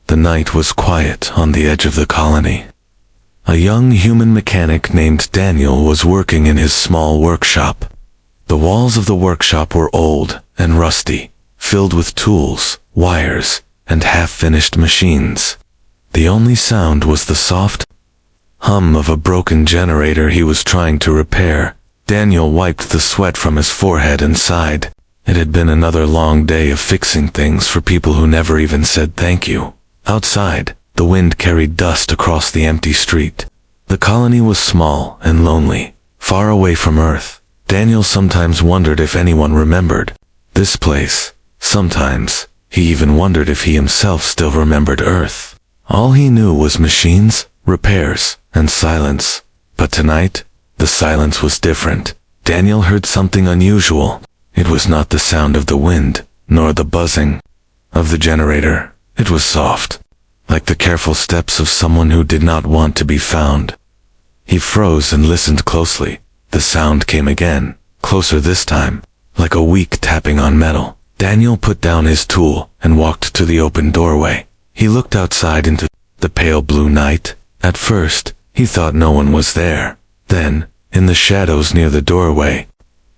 The night was quiet on the edge of the colony. A young human mechanic named Daniel was working in his small workshop. The walls of the workshop were old and rusty, filled with tools, wires, and half-finished machines. The only sound was the soft hum of a broken generator he was trying to repair. Daniel wiped the sweat from his forehead and sighed. It had been another long day of fixing things for people who never even said thank you. Outside, the wind carried dust across the empty street. The colony was small and lonely, far away from Earth. Daniel sometimes wondered if anyone remembered this place. Sometimes, he even wondered if he himself still remembered Earth. All he knew was machines, repairs, and silence. But tonight, the silence was different. Daniel heard something unusual. It was not the sound of the wind, nor the buzzing of the generator. It was soft, like the careful steps of someone who did not want to be found. He froze and listened closely. The sound came again, closer this time, like a weak tapping on metal. Daniel put down his tool and walked to the open doorway. He looked outside into the pale blue night. At first, he thought no one was there. Then, in the shadows near the doorway,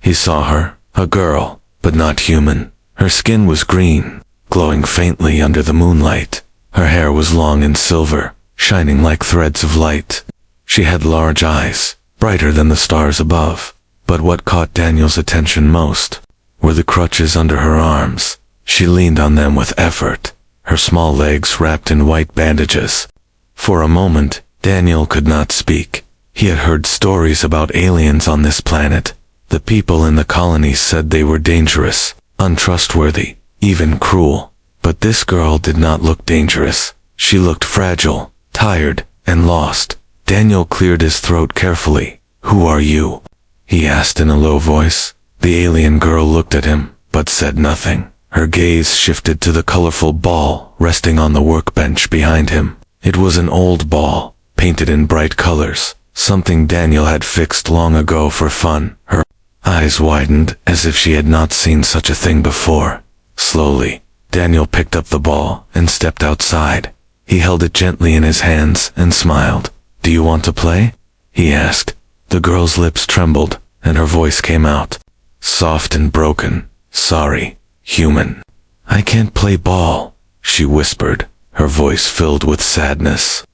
he saw her, a girl, but not human. Her skin was green, glowing faintly under the moonlight. Her hair was long and silver, shining like threads of light. She had large eyes, brighter than the stars above. But what caught Daniel's attention most were the crutches under her arms. She leaned on them with effort, her small legs wrapped in white bandages. For a moment, Daniel could not speak. He had heard stories about aliens on this planet. The people in the colony said they were dangerous, untrustworthy, even cruel. But this girl did not look dangerous. She looked fragile, tired, and lost. Daniel cleared his throat carefully. "Who are you?" he asked in a low voice. The alien girl looked at him, but said nothing. Her gaze shifted to the colorful ball resting on the workbench behind him. It was an old ball, painted in bright colors, something Daniel had fixed long ago for fun. Her eyes widened as if she had not seen such a thing before. Slowly, Daniel picked up the ball and stepped outside. He held it gently in his hands and smiled. "Do you want to play?" he asked. The girl's lips trembled, and her voice came out, soft and broken. "Sorry, human. I can't play ball," she whispered, her voice filled with sadness.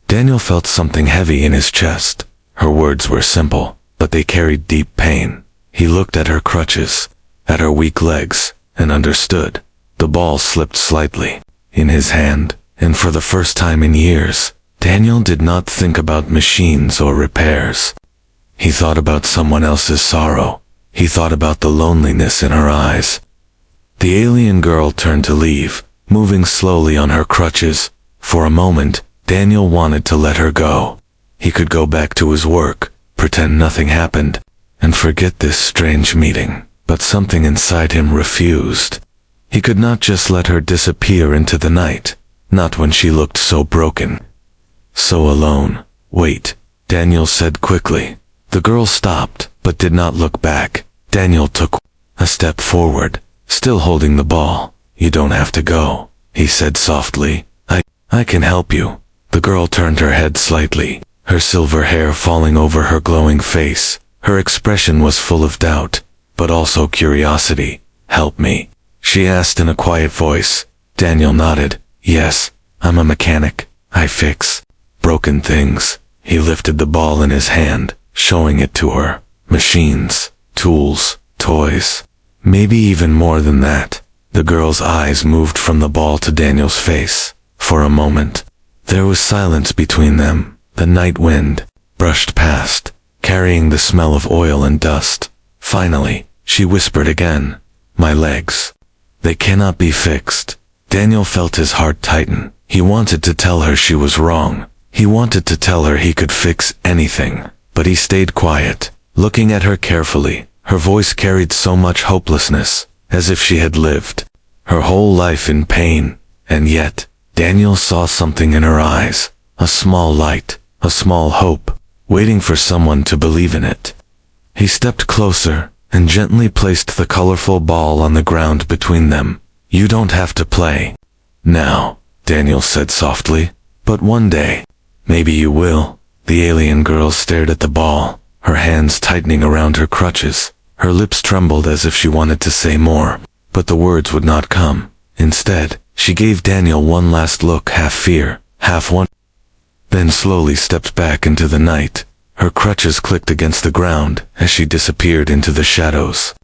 Daniel felt something heavy in his chest. Her words were simple, but they carried deep pain. He looked at her crutches, at her weak legs, and understood. The ball slipped slightly in his hand, and for the first time in years, Daniel did not think about machines or repairs. He thought about someone else's sorrow. He thought about the loneliness in her eyes. The alien girl turned to leave, moving slowly on her crutches. For a moment, Daniel wanted to let her go. He could go back to his work, pretend nothing happened, and forget this strange meeting. But something inside him refused. He could not just let her disappear into the night, not when she looked so broken, so alone. "Wait," Daniel said quickly. The girl stopped, but did not look back. Daniel took a step forward, still holding the ball. "You don't have to go," he said softly. I can help you." The girl turned her head slightly, her silver hair falling over her glowing face. Her expression was full of doubt, but also curiosity. "Help me?" she asked in a quiet voice. Daniel nodded. "Yes, I'm a mechanic. I fix broken things." He lifted the ball in his hand, showing it to her. Machines, tools, toys. Maybe even more than that. The girl's eyes moved from the ball to Daniel's face. For a moment, there was silence between them. The night wind brushed past, carrying the smell of oil and dust. Finally, she whispered again, "My legs. They cannot be fixed." Daniel felt his heart tighten. He wanted to tell her she was wrong. He wanted to tell her he could fix anything. But he stayed quiet, looking at her carefully. Her voice carried so much hopelessness, as if she had lived her whole life in pain. And yet, Daniel saw something in her eyes, a small light, a small hope, waiting for someone to believe in it. He stepped closer and gently placed the colorful ball on the ground between them. "You don't have to play now," Daniel said softly. But one day, maybe you will. The alien girl stared at the ball, her hands tightening around her crutches. Her lips trembled as if she wanted to say more, but the words would not come. Instead, she gave Daniel one last look, half fear, half wonder, then slowly stepped back into the night. Her crutches clicked against the ground as she disappeared into the shadows.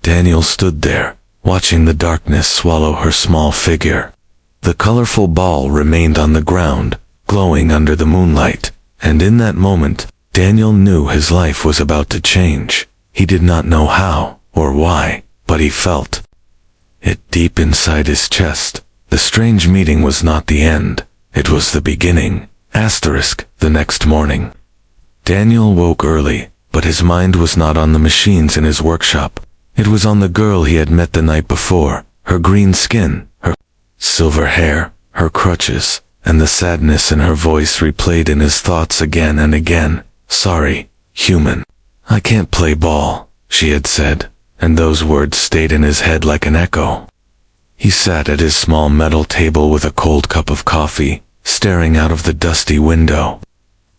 Daniel stood there, watching the darkness swallow her small figure. The colorful ball remained on the ground, glowing under the moonlight, and in that moment, Daniel knew his life was about to change. He did not know how or why, but he felt it deep inside his chest. The strange meeting was not the end. It was the beginning. The next morning, Daniel woke early, but his mind was not on the machines in his workshop. It was on the girl he had met the night before, her green skin, her silver hair, her crutches, and the sadness in her voice replayed in his thoughts again and again. Sorry, human. I can't play ball, she had said, and those words stayed in his head like an echo. He sat at his small metal table with a cold cup of coffee, staring out of the dusty window.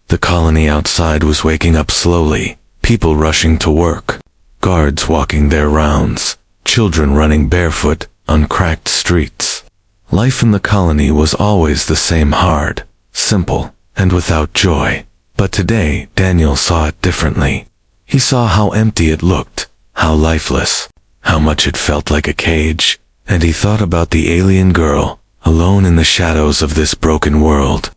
The colony outside was waking up slowly, people rushing to work, guards walking their rounds, children running barefoot on cracked streets. Life in the colony was always the same, hard, simple, and without joy. But today, Daniel saw it differently. He saw how empty it looked, how lifeless, how much it felt like a cage, and he thought about the alien girl, alone in the shadows of this broken world.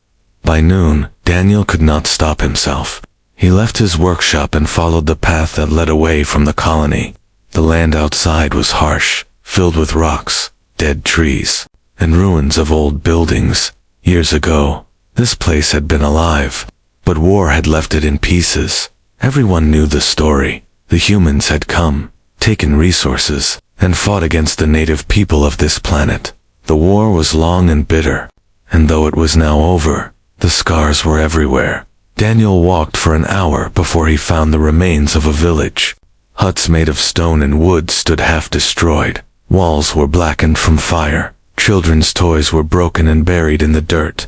By noon, Daniel could not stop himself. He left his workshop and followed the path that led away from the colony. The land outside was harsh, filled with rocks, dead trees, and ruins of old buildings. Years ago, this place had been alive, but war had left it in pieces. Everyone knew the story. The humans had come, taken resources, and fought against the native people of this planet. The war was long and bitter, and though it was now over, the scars were everywhere. Daniel walked for an hour before he found the remains of a village. Huts made of stone and wood stood half destroyed. Walls were blackened from fire. Children's toys were broken and buried in the dirt.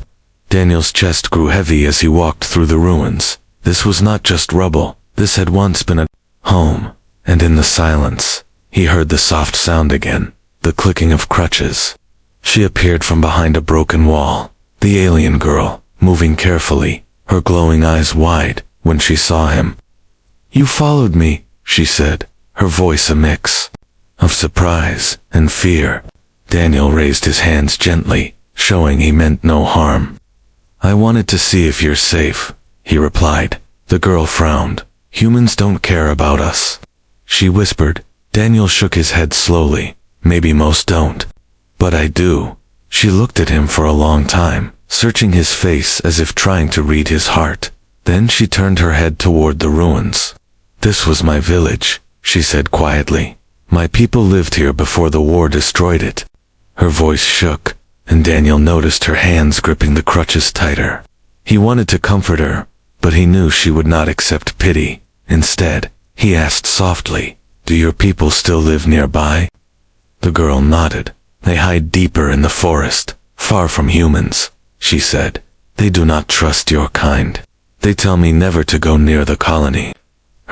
Daniel's chest grew heavy as he walked through the ruins. This was not just rubble. This had once been a home. And in the silence, he heard the soft sound again, the clicking of crutches. She appeared from behind a broken wall. The alien girl, moving carefully, her glowing eyes wide when she saw him. "You followed me," she said, her voice a mix of surprise and fear. Daniel raised his hands gently, showing he meant no harm. "I wanted to see if you're safe," he replied. The girl frowned. "Humans don't care about us," she whispered. Daniel shook his head slowly. "Maybe most don't. But I do." She looked at him for a long time, searching his face as if trying to read his heart. Then she turned her head toward the ruins. "This was my village," she said quietly. "My people lived here before the war destroyed it." Her voice shook, and Daniel noticed her hands gripping the crutches tighter. He wanted to comfort her, but he knew she would not accept pity. Instead, he asked softly, "Do your people still live nearby?" The girl nodded. "They hide deeper in the forest, far from humans," she said. "They do not trust your kind. They tell me never to go near the colony."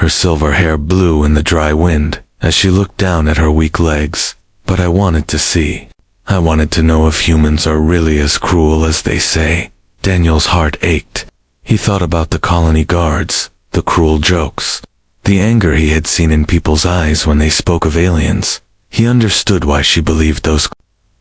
Her silver hair blew in the dry wind as she looked down at her weak legs. "But I wanted to see. I wanted to know if humans are really as cruel as they say." Daniel's heart ached. He thought about the colony guards, the cruel jokes, the anger he had seen in people's eyes when they spoke of aliens. He understood why she believed those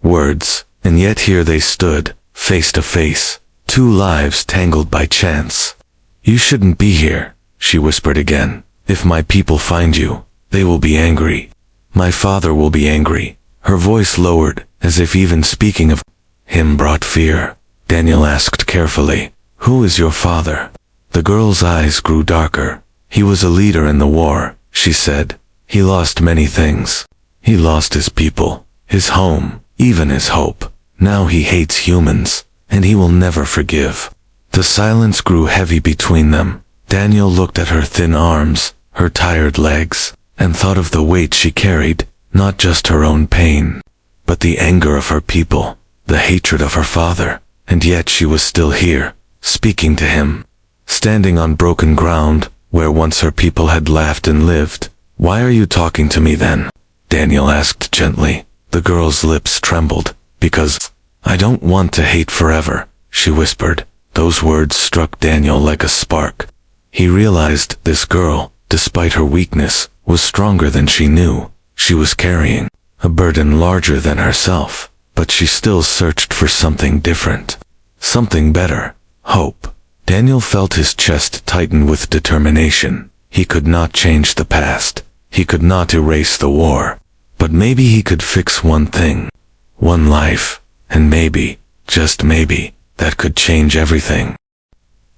words, and yet here they stood, face to face, two lives tangled by chance. "You shouldn't be here," she whispered again. "If my people find you, they will be angry. My father will be angry." Her voice lowered, as if even speaking of him brought fear. Daniel asked carefully, "Who is your father?" The girl's eyes grew darker. "He was a leader in the war," she said. "He lost many things. He lost his people, his home, even his hope. Now he hates humans, and he will never forgive." The silence grew heavy between them. Daniel looked at her thin arms, her tired legs, and thought of the weight she carried, not just her own pain, but the anger of her people. the hatred of her father, and yet she was still here, speaking to him, standing on broken ground, where once her people had laughed and lived. "Why are you talking to me then?" Daniel asked gently. The girl's lips trembled. "Because I don't want to hate forever," she whispered. Those words struck Daniel like a spark. He realized this girl, despite her weakness, was stronger than she knew. She was carrying a burden larger than herself, but she still searched for something different, something better, hope. Daniel felt his chest tighten with determination. He could not change the past. He could not erase the war. But maybe he could fix one thing, one life, and maybe, just maybe, that could change everything.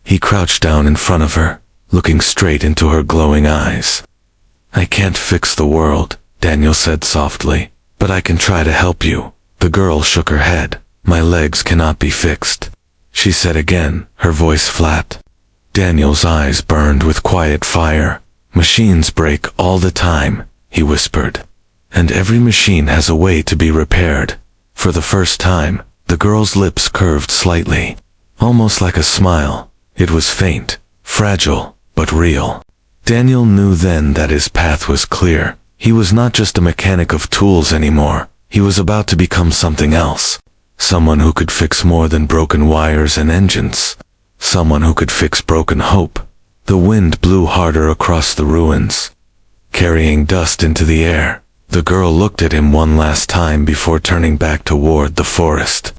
He crouched down in front of her, looking straight into her glowing eyes. "I can't fix the world," Daniel said softly, "but I can try to help you." The girl shook her head. "My legs cannot be fixed," she said again, her voice flat. Daniel's eyes burned with quiet fire. "Machines break all the time," he whispered. "And every machine has a way to be repaired." For the first time, the girl's lips curved slightly, almost like a smile. It was faint, fragile, but real. Daniel knew then that his path was clear. He was not just a mechanic of tools anymore. He was about to become something else. Someone who could fix more than broken wires and engines. Someone who could fix broken hope. The wind blew harder across the ruins, carrying dust into the air. The girl looked at him one last time before turning back toward the forest.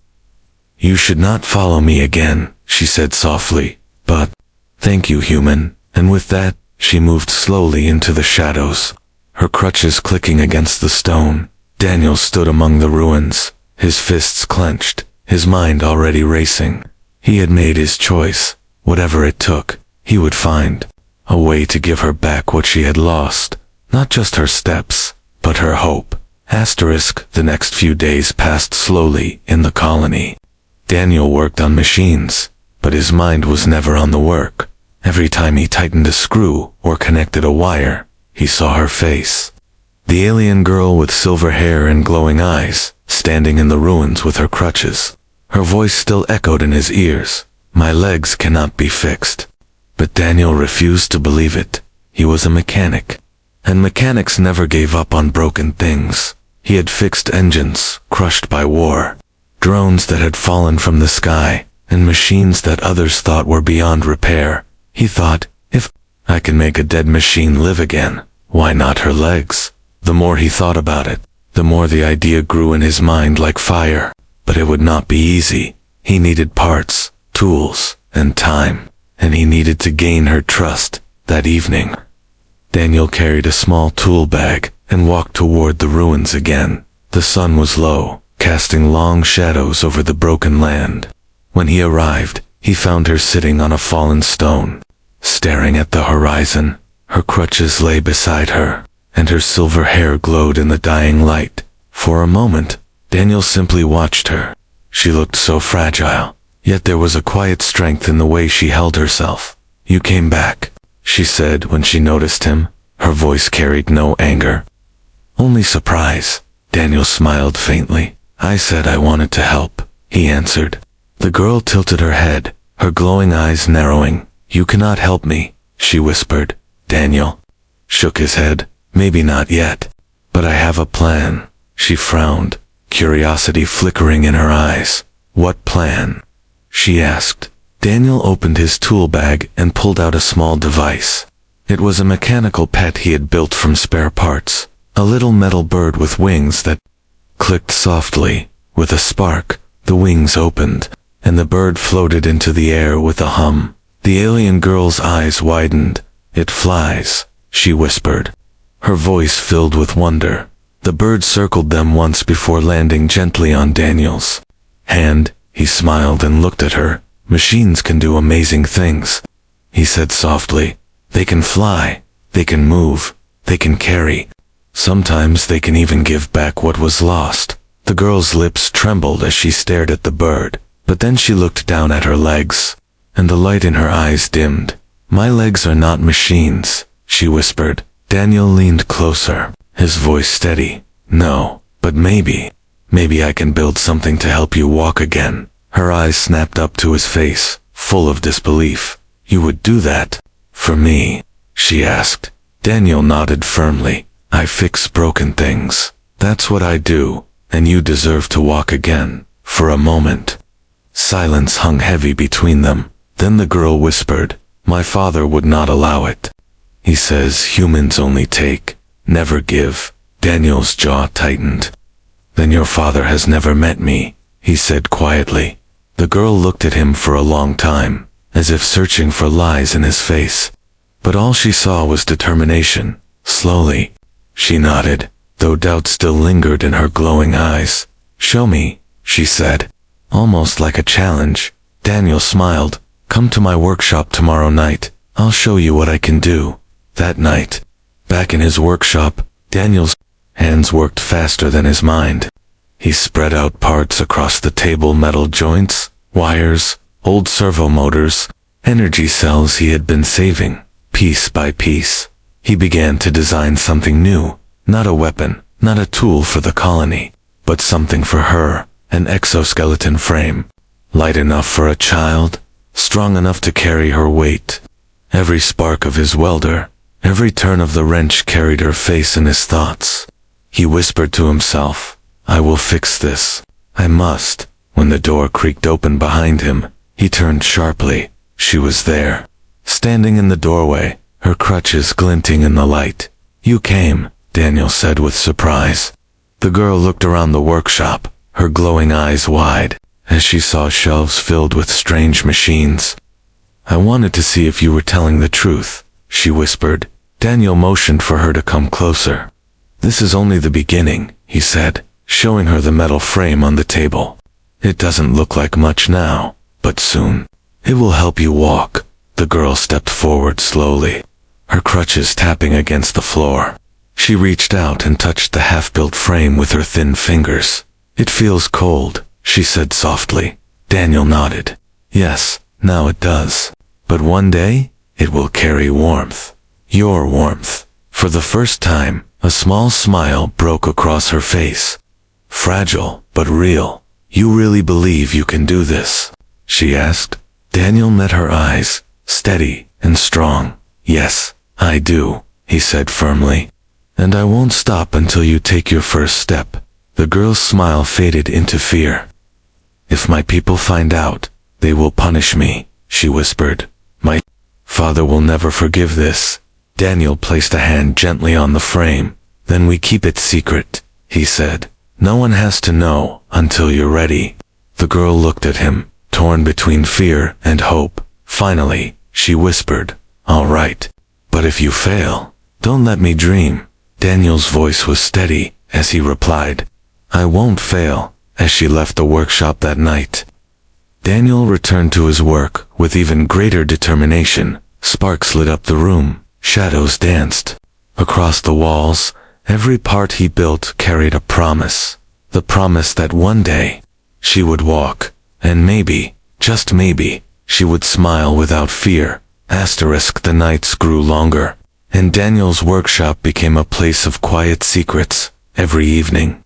"You should not follow me again," she said softly, "but thank you, human." And with that, she moved slowly into the shadows, her crutches clicking against the stone. Daniel stood among the ruins, his fists clenched, his mind already racing. He had made his choice. Whatever it took, he would find a way to give her back what she had lost, not just her steps, but her hope. The next few days passed slowly in the colony. Daniel worked on machines, but his mind was never on the work. Every time he tightened a screw or connected a wire, he saw her face. The alien girl with silver hair and glowing eyes, standing in the ruins with her crutches. Her voice still echoed in his ears. "My legs cannot be fixed." But Daniel refused to believe it. He was a mechanic, and mechanics never gave up on broken things. He had fixed engines crushed by war, drones that had fallen from the sky, and machines that others thought were beyond repair. He thought, if I can make a dead machine live again, why not her legs? The more he thought about it, the more the idea grew in his mind like fire. But it would not be easy. He needed parts, tools, and time, and he needed to gain her trust. That evening, Daniel carried a small tool bag and walked toward the ruins again. The sun was low, casting long shadows over the broken land. When he arrived, he found her sitting on a fallen stone, staring at the horizon. Her crutches lay beside her, and her silver hair glowed in the dying light. For a moment, Daniel simply watched her. She looked so fragile, yet there was a quiet strength in the way she held herself. "You came back," she said when she noticed him. Her voice carried no anger, only surprise. Daniel smiled faintly. "I said I wanted to help," he answered. The girl tilted her head, her glowing eyes narrowing. "You cannot help me," she whispered. Daniel shook his head. "Maybe not yet, but I have a plan." She frowned, curiosity flickering in her eyes. "What plan?" she asked. Daniel opened his tool bag and pulled out a small device. It was a mechanical pet he had built from spare parts, a little metal bird with wings that clicked softly. With a spark, the wings opened, and the bird floated into the air with a hum. The alien girl's eyes widened. "It flies," she whispered, her voice filled with wonder. The bird circled them once before landing gently on Daniel's hand. He smiled and looked at her. "Machines can do amazing things," he said softly. "They can fly, they can move, they can carry. Sometimes they can even give back what was lost." The girl's lips trembled as she stared at the bird, but then she looked down at her legs, and the light in her eyes dimmed. "My legs are not machines," she whispered. Daniel leaned closer, his voice steady. "No, but maybe." Maybe I can build something to help you walk again. Her eyes snapped up to his face, full of disbelief. You would do that? For me? She asked. Daniel nodded firmly. I fix broken things. That's what I do, and you deserve to walk again. For a moment. Silence hung heavy between them. Then the girl whispered, my father would not allow it. He says humans only take, never give. Daniel's jaw tightened. Then your father has never met me, he said quietly. The girl looked at him for a long time, as if searching for lies in his face. But all she saw was determination. Slowly, she nodded, though doubt still lingered in her glowing eyes. Show me, she said, almost like a challenge. Daniel smiled. Come to my workshop tomorrow night. I'll show you what I can do. That night, back in his workshop, Daniel's hands worked faster than his mind. He spread out parts across the table, metal joints, wires, old servo motors, energy cells he had been saving. Piece by piece, he began to design something new. Not a weapon, not a tool for the colony, but something for her, an exoskeleton frame. Light enough for a child, strong enough to carry her weight. Every spark of his welder, every turn of the wrench carried her face in his thoughts. He whispered to himself, I will fix this. I must. When the door creaked open behind him, he turned sharply. She was there, standing in the doorway, her crutches glinting in the light. You came, Daniel said with surprise. The girl looked around the workshop, her glowing eyes wide, as she saw shelves filled with strange machines. I wanted to see if you were telling the truth, she whispered. Daniel motioned for her to come closer. This is only the beginning, he said, showing her the metal frame on the table. It doesn't look like much now, but soon, it will help you walk. The girl stepped forward slowly, her crutches tapping against the floor. She reached out and touched the half-built frame with her thin fingers. It feels cold, she said softly. Daniel nodded. Yes, now it does. But one day, it will carry warmth. Your warmth. For the first time, a small smile broke across her face. Fragile, but real. You really believe you can do this? She asked. Daniel met her eyes, steady and strong. Yes, I do, he said firmly. And I won't stop until you take your first step. The girl's smile faded into fear. If my people find out, they will punish me, she whispered. My father will never forgive this. Daniel placed a hand gently on the frame. Then we keep it secret, he said. No one has to know until you're ready. The girl looked at him, torn between fear and hope. Finally, she whispered, all right. But if you fail, don't let me dream. Daniel's voice was steady as he replied, I won't fail. As she left the workshop that night, Daniel returned to his work with even greater determination. Sparks lit up the room, shadows danced. Across the walls, every part he built carried a promise. The promise that one day, she would walk, and maybe, just maybe, she would smile without fear. The nights grew longer, and Daniel's workshop became a place of quiet secrets. Every evening,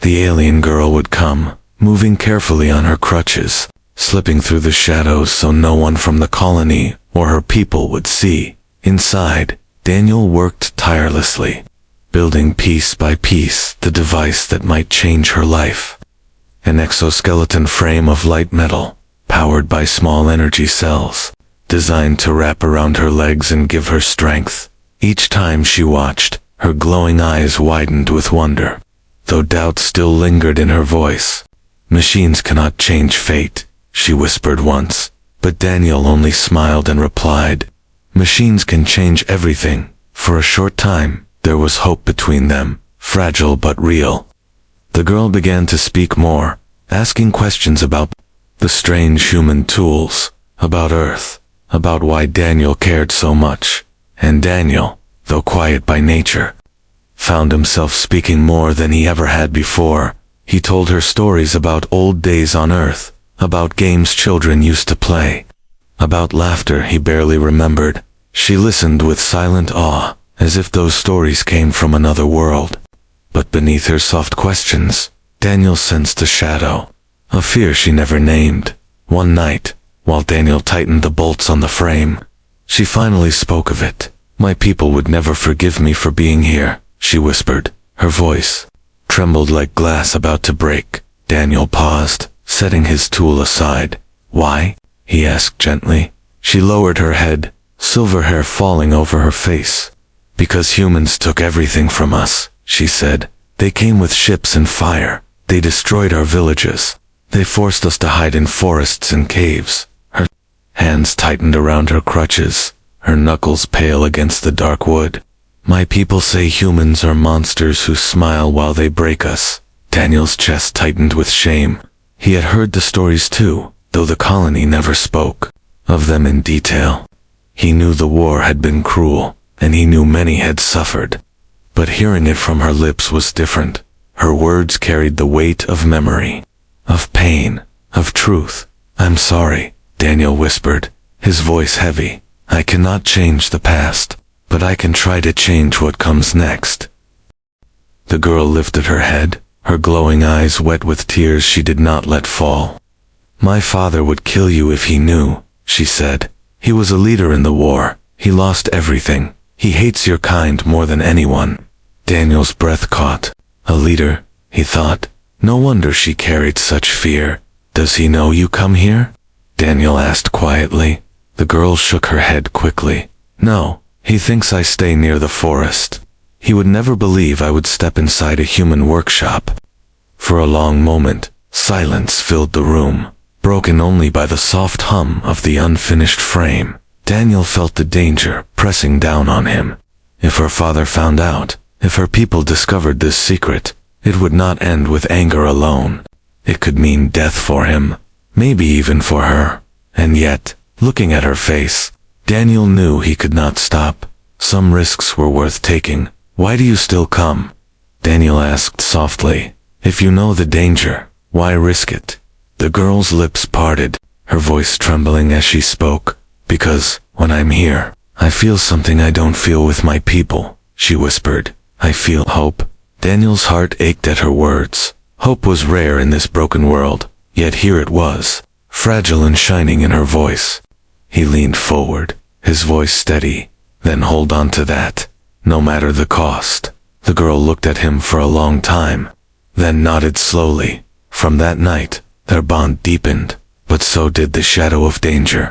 the alien girl would come, moving carefully on her crutches, slipping through the shadows so no one from the colony or her people would see. Inside, Daniel worked tirelessly, building piece by piece the device that might change her life. An exoskeleton frame of light metal, powered by small energy cells, designed to wrap around her legs and give her strength. Each time she watched, her glowing eyes widened with wonder, though doubt still lingered in her voice. Machines cannot change fate, she whispered once, but Daniel only smiled and replied, machines can change everything. For a short time, there was hope between them, fragile but real. The girl began to speak more, asking questions about the strange human tools, about Earth, about why Daniel cared so much. And Daniel, though quiet by nature, found himself speaking more than he ever had before. He told her stories about old days on Earth, about games children used to play, about laughter he barely remembered. She listened with silent awe, as if those stories came from another world. But beneath her soft questions, Daniel sensed a shadow, a fear she never named. One night, while Daniel tightened the bolts on the frame, she finally spoke of it. "My people would never forgive me for being here," she whispered. Her voice trembled like glass about to break. Daniel paused, setting his tool aside. "Why?" he asked gently. She lowered her head, silver hair falling over her face. "Because humans took everything from us," she said. "They came with ships and fire. They destroyed our villages. They forced us to hide in forests and caves." Her hands tightened around her crutches, her knuckles pale against the dark wood. "My people say humans are monsters who smile while they break us." Daniel's chest tightened with shame. He had heard the stories too, though the colony never spoke of them in detail. He knew the war had been cruel, and he knew many had suffered. But hearing it from her lips was different. Her words carried the weight of memory, of pain, of truth. "I'm sorry," Daniel whispered, his voice heavy. "I cannot change the past, but I can try to change what comes next." The girl lifted her head, her glowing eyes wet with tears she did not let fall. "My father would kill you if he knew," she said. "He was a leader in the war. He lost everything. He hates your kind more than anyone." Daniel's breath caught. A leader, he thought. No wonder she carried such fear. "Does he know you come here?" Daniel asked quietly. The girl shook her head quickly. "No, he thinks I stay near the forest. He would never believe I would step inside a human workshop." For a long moment, silence filled the room, broken only by the soft hum of the unfinished frame. Daniel felt the danger pressing down on him. If her father found out, if her people discovered this secret, it would not end with anger alone. It could mean death for him, maybe even for her. And yet, looking at her face, Daniel knew he could not stop. Some risks were worth taking. "Why do you still come?" Daniel asked softly. "If you know the danger, why risk it?" The girl's lips parted, her voice trembling as she spoke. "Because, when I'm here, I feel something I don't feel with my people," she whispered. "I feel hope." Daniel's heart ached at her words. Hope was rare in this broken world, yet here it was, fragile and shining in her voice. He leaned forward, his voice steady. "Then hold on to that, no matter the cost." The girl looked at him for a long time, then nodded slowly. From that night, their bond deepened, but so did the shadow of danger.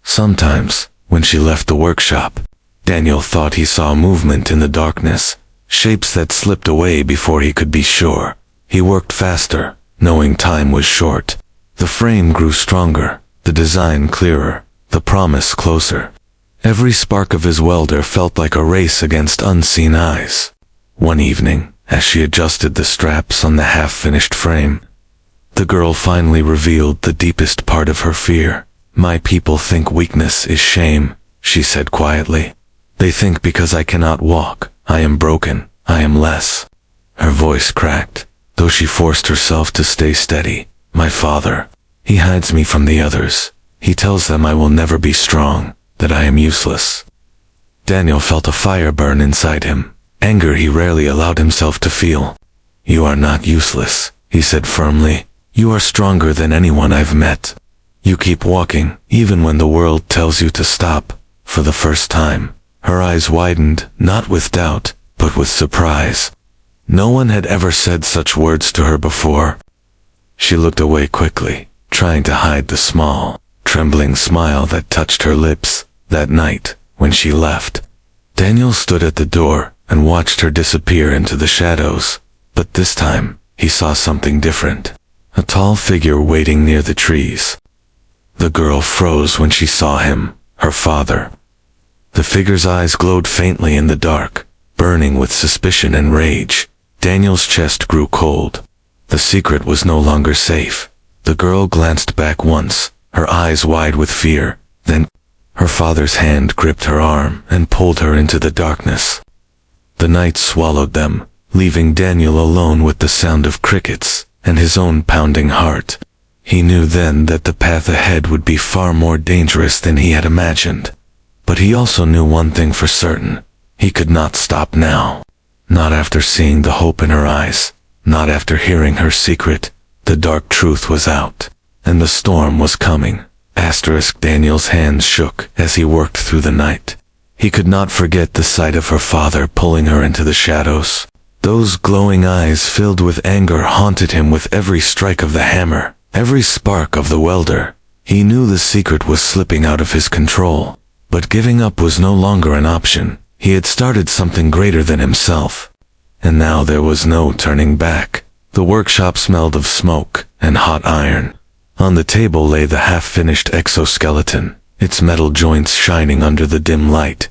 Sometimes, when she left the workshop, Daniel thought he saw movement in the darkness, shapes that slipped away before he could be sure. He worked faster, knowing time was short. The frame grew stronger, the design clearer, the promise closer. Every spark of his welder felt like a race against unseen eyes. One evening, as she adjusted the straps on the half-finished frame, the girl finally revealed the deepest part of her fear. "My people think weakness is shame," she said quietly. "They think because I cannot walk, I am broken, I am less." Her voice cracked, though she forced herself to stay steady. "My father, he hides me from the others. He tells them I will never be strong, that I am useless." Daniel felt a fire burn inside him, anger he rarely allowed himself to feel. "You are not useless," he said firmly. "You are stronger than anyone I've met. You keep walking, even when the world tells you to stop." For the first time, her eyes widened, not with doubt, but with surprise. No one had ever said such words to her before. She looked away quickly, trying to hide the small, trembling smile that touched her lips. That night, when she left, Daniel stood at the door and watched her disappear into the shadows. But this time, he saw something different. A tall figure waiting near the trees. The girl froze when she saw him, her father. The figure's eyes glowed faintly in the dark, burning with suspicion and rage. Daniel's chest grew cold. The secret was no longer safe. The girl glanced back once, her eyes wide with fear. Then, her father's hand gripped her arm and pulled her into the darkness. The night swallowed them, leaving Daniel alone with the sound of crickets and his own pounding heart. He knew then that the path ahead would be far more dangerous than he had imagined. But he also knew one thing for certain. He could not stop now. Not after seeing the hope in her eyes, not after hearing her secret. The dark truth was out, and the storm was coming. Daniel's hands shook as he worked through the night. He could not forget the sight of her father pulling her into the shadows. Those glowing eyes filled with anger haunted him with every strike of the hammer, every spark of the welder. He knew the secret was slipping out of his control, but giving up was no longer an option. He had started something greater than himself, and now there was no turning back. The workshop smelled of smoke and hot iron. On the table lay the half-finished exoskeleton, its metal joints shining under the dim light.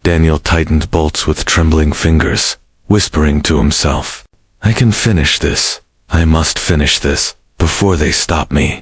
Daniel tightened bolts with trembling fingers, whispering to himself, "I can finish this. I must finish this, before they stop me."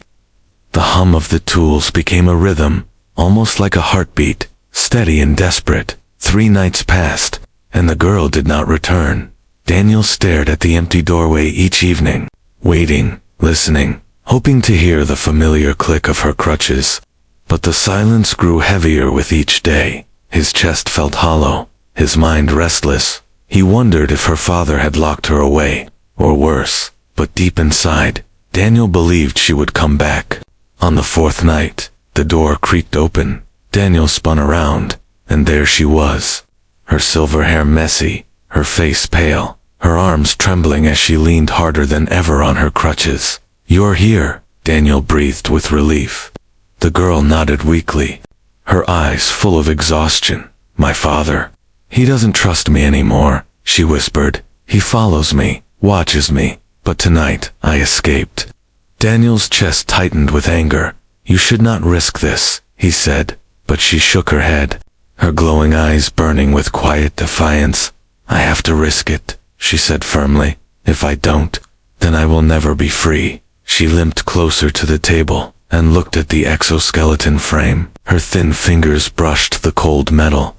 The hum of the tools became a rhythm, almost like a heartbeat, steady and desperate. 3 nights passed, and the girl did not return. Daniel stared at the empty doorway each evening, waiting, listening, hoping to hear the familiar click of her crutches. But the silence grew heavier with each day. His chest felt hollow, his mind restless. He wondered if her father had locked her away, or worse. But deep inside, Daniel believed she would come back. On the 4th night, the door creaked open. Daniel spun around, and there she was, her silver hair messy, her face pale, her arms trembling as she leaned harder than ever on her crutches. "You're here," Daniel breathed with relief. The girl nodded weakly, her eyes full of exhaustion. "My father. He doesn't trust me anymore," she whispered. "He follows me, watches me, but tonight I escaped." Daniel's chest tightened with anger. "You should not risk this," he said, but she shook her head, her glowing eyes burning with quiet defiance. "I have to risk it," she said firmly. "If I don't, then I will never be free." She limped closer to the table and looked at the exoskeleton frame. Her thin fingers brushed the cold metal.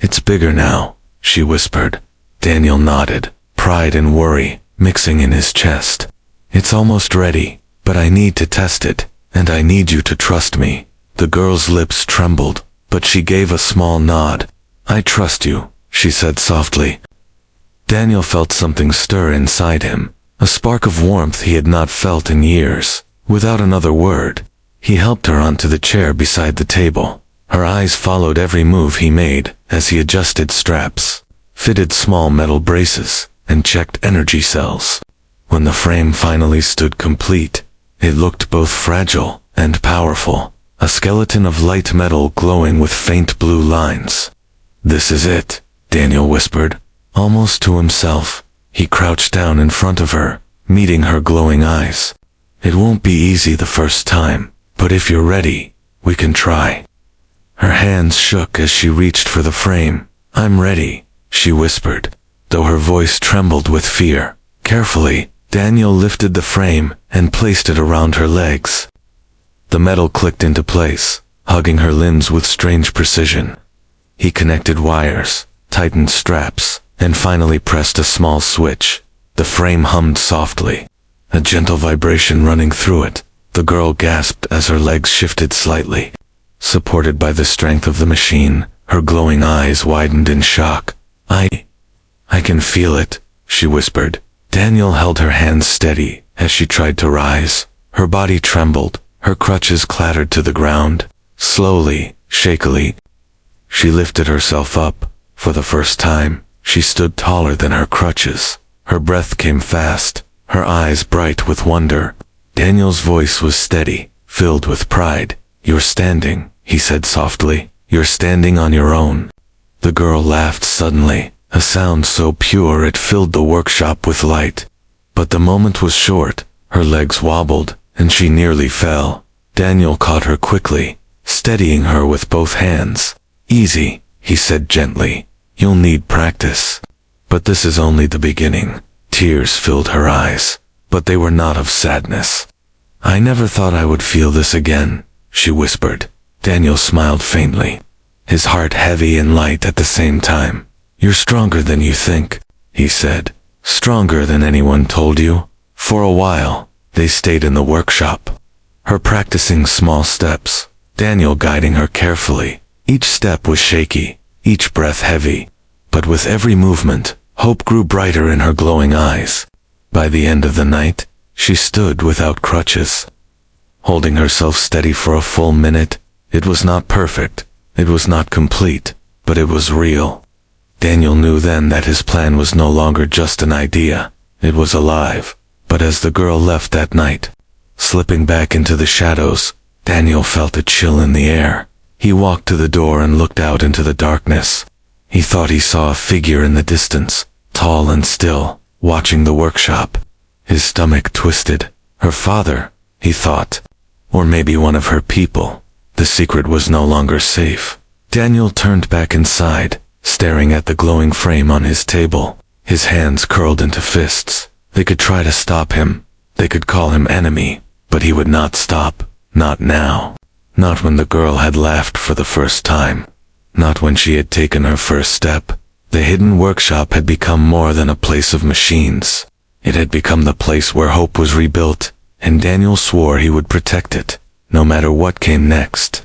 "It's bigger now," she whispered. Daniel nodded, pride and worry mixing in his chest. "It's almost ready, but I need to test it, and I need you to trust me." The girl's lips trembled, but she gave a small nod. "I trust you," she said softly. Daniel felt something stir inside him, a spark of warmth he had not felt in years. Without another word, he helped her onto the chair beside the table. Her eyes followed every move he made as he adjusted straps, fitted small metal braces, and checked energy cells. When the frame finally stood complete, it looked both fragile and powerful, a skeleton of light metal glowing with faint blue lines. "This is it," Daniel whispered, almost to himself. He crouched down in front of her, meeting her glowing eyes. "It won't be easy the first time, but if you're ready, we can try." Her hands shook as she reached for the frame. "I'm ready," she whispered, though her voice trembled with fear. Carefully, Daniel lifted the frame and placed it around her legs. The metal clicked into place, hugging her limbs with strange precision. He connected wires, tightened straps, and finally pressed a small switch. The frame hummed softly, a gentle vibration running through it. The girl gasped as her legs shifted slightly. Supported by the strength of the machine, her glowing eyes widened in shock. I can feel it," she whispered. Daniel held her hands steady as she tried to rise. Her body trembled, her crutches clattered to the ground. Slowly, shakily, she lifted herself up. For the first time, she stood taller than her crutches. Her breath came fast, her eyes bright with wonder. Daniel's voice was steady, filled with pride. "You're standing," he said softly. "You're standing on your own." The girl laughed suddenly, a sound so pure it filled the workshop with light. But the moment was short. Her legs wobbled, and she nearly fell. Daniel caught her quickly, steadying her with both hands. "Easy," he said gently. "You'll need practice." But this is only the beginning. Tears filled her eyes, but they were not of sadness. "I never thought I would feel this again," she whispered. Daniel smiled faintly, his heart heavy and light at the same time. "You're stronger than you think," he said. "Stronger than anyone told you." For a while, they stayed in the workshop, her practicing small steps, Daniel guiding her carefully. Each step was shaky, each breath heavy, but with every movement, hope grew brighter in her glowing eyes. By the end of the night, she stood without crutches, holding herself steady for a full minute. It was not perfect, it was not complete, but it was real. Daniel knew then that his plan was no longer just an idea, it was alive. But as the girl left that night, slipping back into the shadows, Daniel felt a chill in the air. He walked to the door and looked out into the darkness. He thought he saw a figure in the distance, tall and still, watching the workshop. His stomach twisted. Her father, he thought. Or maybe one of her people. The secret was no longer safe. Daniel turned back inside, staring at the glowing frame on his table. His hands curled into fists. They could try to stop him. They could call him enemy, but he would not stop. Not now. Not when the girl had laughed for the first time. Not when she had taken her first step. The hidden workshop had become more than a place of machines. It had become the place where hope was rebuilt, and Daniel swore he would protect it, no matter what came next.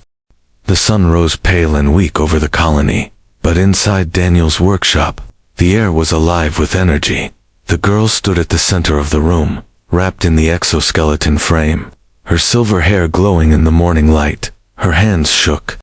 The sun rose pale and weak over the colony, but inside Daniel's workshop, the air was alive with energy. The girl stood at the center of the room, wrapped in the exoskeleton frame, her silver hair glowing in the morning light. Her hands shook.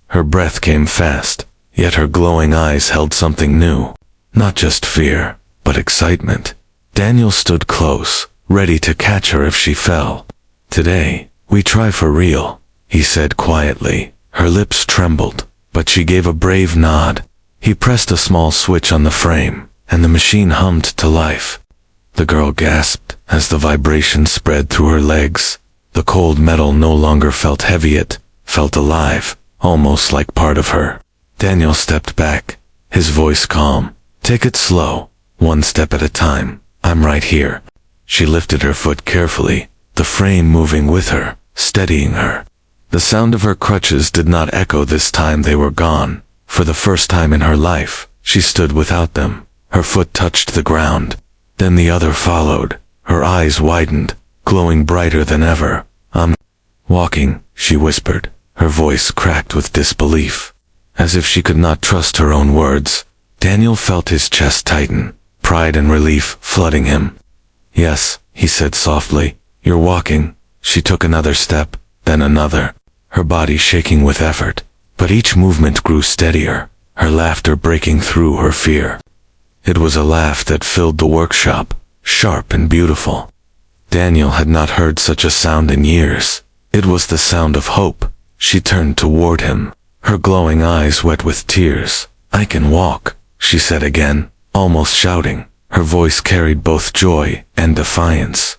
Her breath came fast, yet her glowing eyes held something new. Not just fear, but excitement. Daniel stood close, ready to catch her if she fell. "Today, we try for real," he said quietly. Her lips trembled, but she gave a brave nod. He pressed a small switch on the frame, and the machine hummed to life. The girl gasped as the vibration spread through her legs. The cold metal no longer felt heavy, it felt alive, almost like part of her. Daniel stepped back, his voice calm. "Take it slow, one step at a time. I'm right here." She lifted her foot carefully, the frame moving with her, steadying her. The sound of her crutches did not echo this time. They were gone. For the first time in her life, she stood without them. Her foot touched the ground. Then the other followed. Her eyes widened, glowing brighter than ever. "I'm walking," she whispered, her voice cracked with disbelief. As if she could not trust her own words, Daniel felt his chest tighten, pride and relief flooding him. "Yes," he said softly, "you're walking." She took another step, then another, her body shaking with effort, but each movement grew steadier, her laughter breaking through her fear. It was a laugh that filled the workshop, sharp and beautiful. Daniel had not heard such a sound in years. It was the sound of hope. She turned toward him, her glowing eyes wet with tears. "I can walk," she said again, almost shouting. Her voice carried both joy and defiance.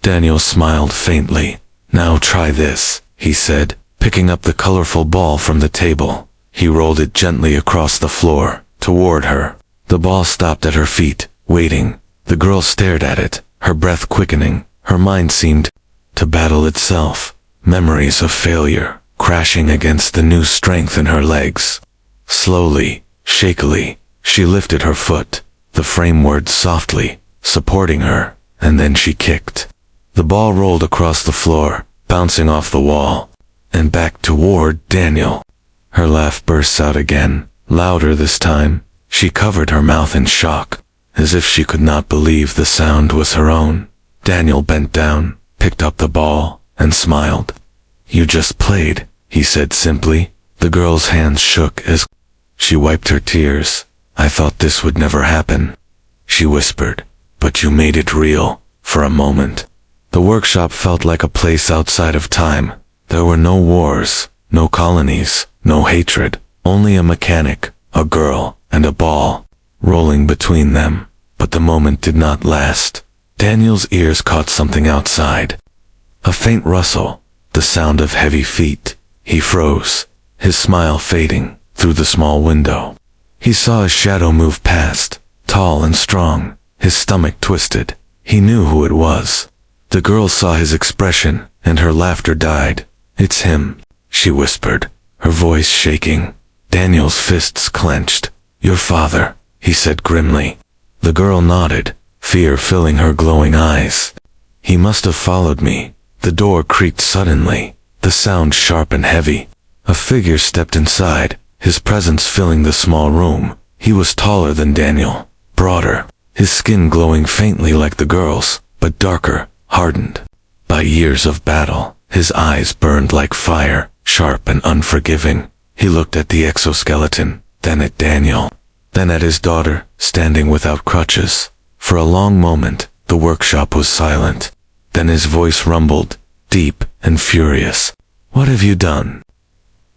Daniel smiled faintly. "Now try this," he said, picking up the colorful ball from the table. He rolled it gently across the floor, toward her. The ball stopped at her feet, waiting. The girl stared at it, her breath quickening. Her mind seemed to battle itself, memories of failure, crashing against the new strength in her legs. Slowly, shakily, she lifted her foot, the frame whirred softly, supporting her, and then she kicked. The ball rolled across the floor, bouncing off the wall, and back toward Daniel. Her laugh burst out again, louder this time. She covered her mouth in shock, as if she could not believe the sound was her own. Daniel bent down, picked up the ball, and smiled. "You just played," he said simply. The girl's hands shook as she wiped her tears. "I thought this would never happen," she whispered, "but you made it real, for a moment." The workshop felt like a place outside of time. There were no wars, no colonies, no hatred, only a mechanic, a girl, and a ball, rolling between them. But the moment did not last. Daniel's ears caught something outside. A faint rustle, the sound of heavy feet. He froze, his smile fading, through the small window. He saw a shadow move past, tall and strong, his stomach twisted. He knew who it was. The girl saw his expression, and her laughter died. "It's him," she whispered, her voice shaking. Daniel's fists clenched. "Your father," he said grimly. The girl nodded, fear filling her glowing eyes. "He must have followed me." The door creaked suddenly, the sound sharp and heavy. A figure stepped inside, his presence filling the small room. He was taller than Daniel, broader, his skin glowing faintly like the girl's, but darker, hardened by years of battle. His eyes burned like fire, sharp and unforgiving. He looked at the exoskeleton, then at Daniel, then at his daughter, standing without crutches. For a long moment, the workshop was silent. Then his voice rumbled, deep and furious. "What have you done?"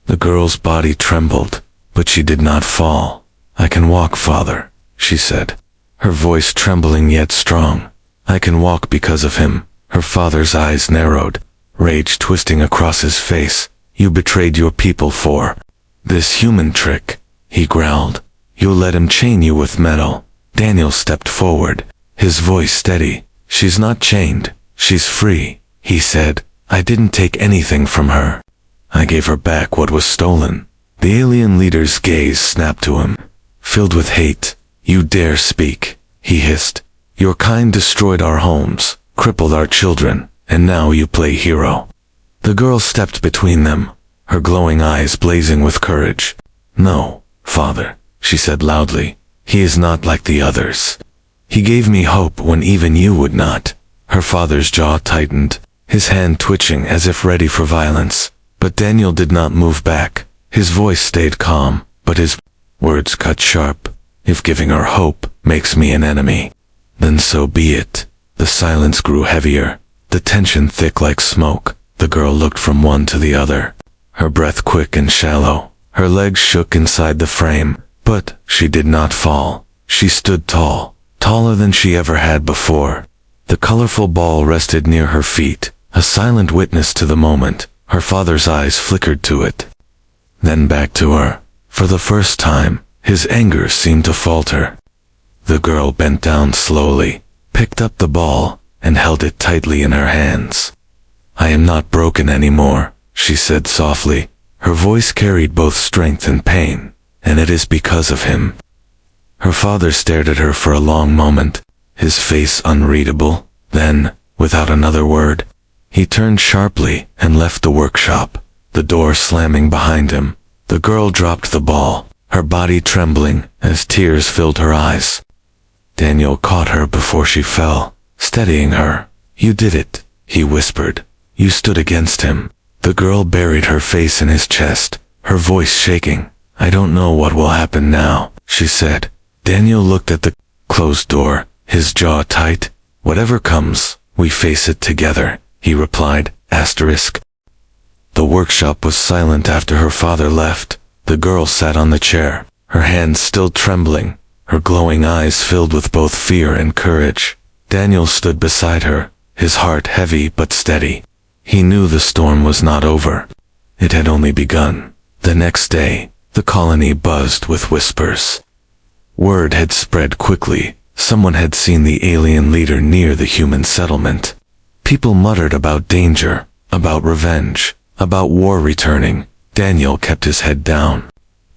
The girl's body trembled, but she did not fall. "I can walk, father," she said, her voice trembling yet strong. "I can walk because of him." Her father's eyes narrowed, rage twisting across his face. "You betrayed your people for this human trick," he growled. "You'll let him chain you with metal." Daniel stepped forward, his voice steady. "She's not chained, she's free," he said. "I didn't take anything from her. I gave her back what was stolen." The alien leader's gaze snapped to him, filled with hate. "You dare speak," he hissed. "Your kind destroyed our homes, crippled our children, and now you play hero." The girl stepped between them, her glowing eyes blazing with courage. "No, father," she said loudly. "He is not like the others. He gave me hope when even you would not." Her father's jaw tightened, his hand twitching as if ready for violence. But Daniel did not move back. His voice stayed calm, but his words cut sharp. "If giving her hope makes me an enemy, then so be it." The silence grew heavier, the tension thick like smoke. The girl looked from one to the other, her breath quick and shallow. Her legs shook inside the frame, but she did not fall. She stood tall, taller than she ever had before. The colorful ball rested near her feet, a silent witness to the moment. Her father's eyes flickered to it, then back to her. For the first time, his anger seemed to falter. The girl bent down slowly, picked up the ball, and held it tightly in her hands. "I am not broken anymore," she said softly. Her voice carried both strength and pain. "And it is because of him." Her father stared at her for a long moment, his face unreadable. Then, without another word, he turned sharply and left the workshop, the door slamming behind him. The girl dropped the ball, her body trembling as tears filled her eyes. Daniel caught her before she fell, steadying her. "You did it," he whispered. "You stood against him." The girl buried her face in his chest, her voice shaking. "I don't know what will happen now," she said. Daniel looked at the closed door, his jaw tight. "Whatever comes, we face it together," he replied. The workshop was silent after her father left. The girl sat on the chair, her hands still trembling, her glowing eyes filled with both fear and courage. Daniel stood beside her, his heart heavy but steady. He knew the storm was not over. It had only begun. The next day, the colony buzzed with whispers. Word had spread quickly. Someone had seen the alien leader near the human settlement. People muttered about danger, about revenge, about war returning. Daniel kept his head down,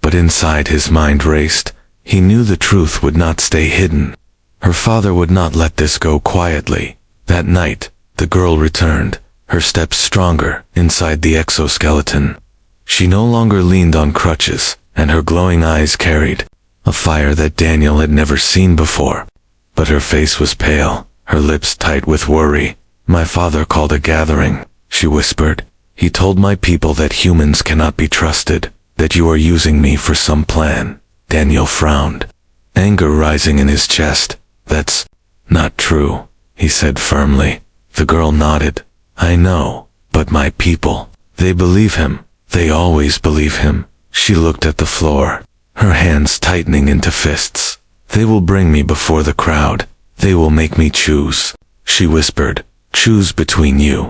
but inside his mind raced. He knew the truth would not stay hidden. Her father would not let this go quietly. That night, the girl returned, her steps stronger inside the exoskeleton. She no longer leaned on crutches, and her glowing eyes carried a fire that Daniel had never seen before. But her face was pale, her lips tight with worry. "My father called a gathering," she whispered. "He told my people that humans cannot be trusted, that you are using me for some plan." Daniel frowned, anger rising in his chest. "That's not true," he said firmly. The girl nodded. "I know, but my people, they believe him. They always believe him." She looked at the floor, her hands tightening into fists. "They will bring me before the crowd. They will make me choose," she whispered. "Choose between you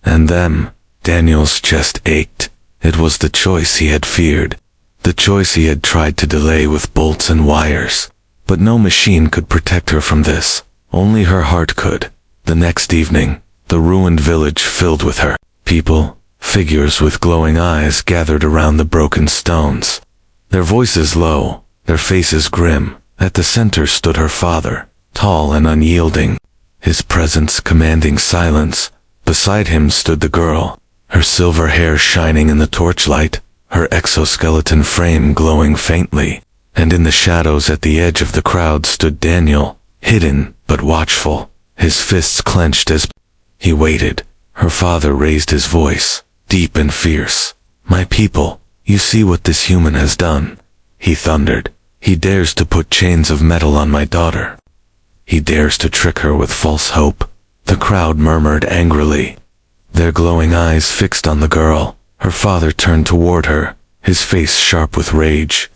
and them." Daniel's chest ached. It was the choice he had feared, the choice he had tried to delay with bolts and wires. But no machine could protect her from this. Only her heart could. The next evening, the ruined village filled with her people. Figures with glowing eyes gathered around the broken stones, their voices low, their faces grim. At the center stood her father, tall and unyielding, his presence commanding silence. Beside him stood the girl, her silver hair shining in the torchlight, her exoskeleton frame glowing faintly. And in the shadows at the edge of the crowd stood Daniel, hidden but watchful, his fists clenched as he waited. Her father raised his voice, deep and fierce. "My people, you see what this human has done," he thundered. "He dares to put chains of metal on my daughter. He dares to trick her with false hope." The crowd murmured angrily, their glowing eyes fixed on the girl. Her father turned toward her, his face sharp with rage.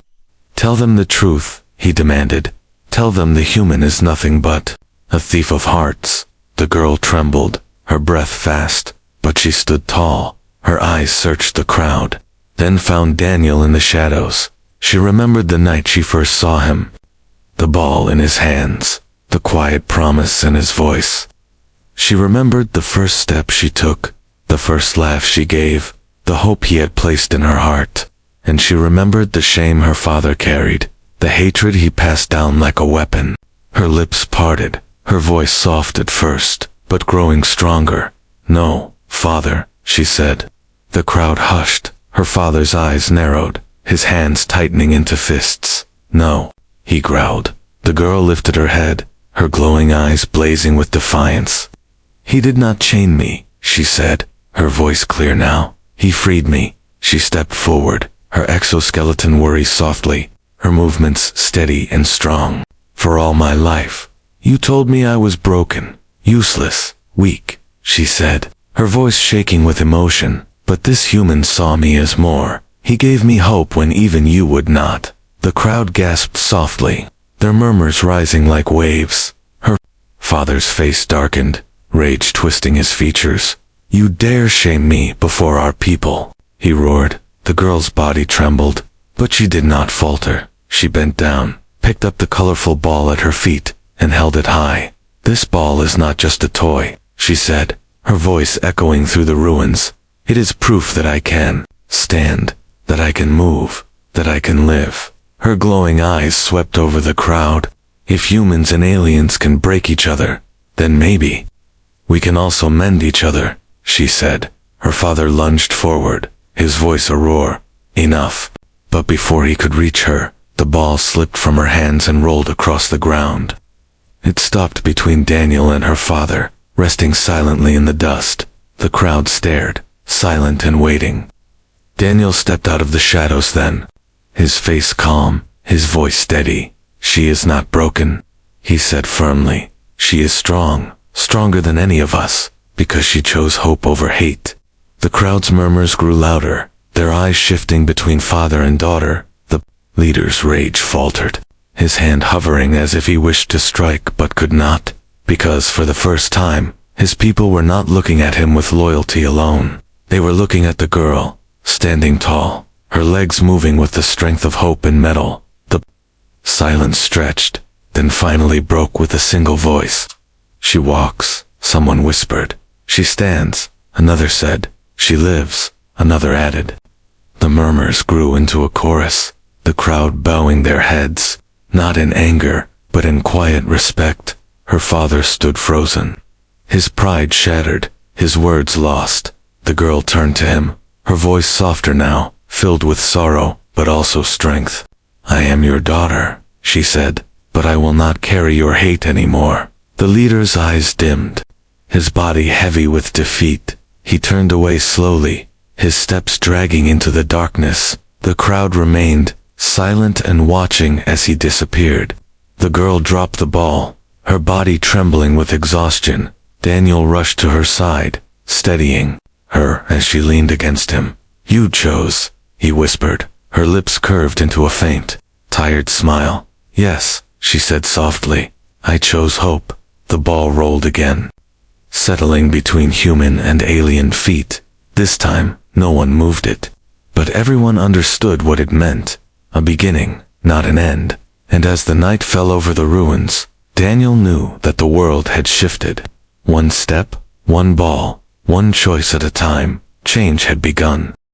"Tell them the truth," he demanded. "Tell them the human is nothing but a thief of hearts." The girl trembled, her breath fast, but she stood tall. Her eyes searched the crowd, then found Daniel in the shadows. She remembered the night she first saw him, the ball in his hands, the quiet promise in his voice. She remembered the first step she took, the first laugh she gave, the hope he had placed in her heart. And she remembered the shame her father carried, the hatred he passed down like a weapon. Her lips parted, her voice soft at first, but growing stronger. "No, father," she said. The crowd hushed, her father's eyes narrowed, his hands tightening into fists. "No," he growled. The girl lifted her head, her glowing eyes blazing with defiance. "He did not chain me," she said, her voice clear now. "He freed me." She stepped forward, her exoskeleton whirring softly, her movements steady and strong. "For all my life, you told me I was broken, useless, weak," she said, her voice shaking with emotion. "But this human saw me as more. He gave me hope when even you would not." The crowd gasped softly, their murmurs rising like waves. Her father's face darkened, rage twisting his features. "You dare shame me before our people," he roared. The girl's body trembled, but she did not falter. She bent down, picked up the colorful ball at her feet, and held it high. "This ball is not just a toy," she said, her voice echoing through the ruins. "It is proof that I can stand, that I can move, that I can live." Her glowing eyes swept over the crowd. "If humans and aliens can break each other, then maybe we can also mend each other," she said. Her father lunged forward, his voice a roar. "Enough." But before he could reach her, the ball slipped from her hands and rolled across the ground. It stopped between Daniel and her father, resting silently in the dust. The crowd stared, silent and waiting. Daniel stepped out of the shadows then, his face calm, his voice steady. "She is not broken," he said firmly. "She is strong, stronger than any of us, because she chose hope over hate." The crowd's murmurs grew louder, their eyes shifting between father and daughter. The leader's rage faltered, his hand hovering as if he wished to strike but could not, because for the first time, his people were not looking at him with loyalty alone. They were looking at the girl, standing tall, her legs moving with the strength of hope and metal. The silence stretched, then finally broke with a single voice. "She walks," someone whispered. "She stands," another said. "She lives," another added. The murmurs grew into a chorus, the crowd bowing their heads, not in anger, but in quiet respect. Her father stood frozen, his pride shattered, his words lost. The girl turned to him, her voice softer now, filled with sorrow, but also strength. "I am your daughter," she said, "but I will not carry your hate anymore." The leader's eyes dimmed, his body heavy with defeat. He turned away slowly, his steps dragging into the darkness. The crowd remained, silent and watching as he disappeared. The girl dropped the ball, her body trembling with exhaustion. Daniel rushed to her side, steadying her as she leaned against him. "You chose," he whispered, her lips curved into a faint, tired smile. "Yes," she said softly, "I chose hope." The ball rolled again, settling between human and alien feet. This time, no one moved it. But everyone understood what it meant. A beginning, not an end. And as the night fell over the ruins, Daniel knew that the world had shifted. One step, one ball, one choice at a time, change had begun.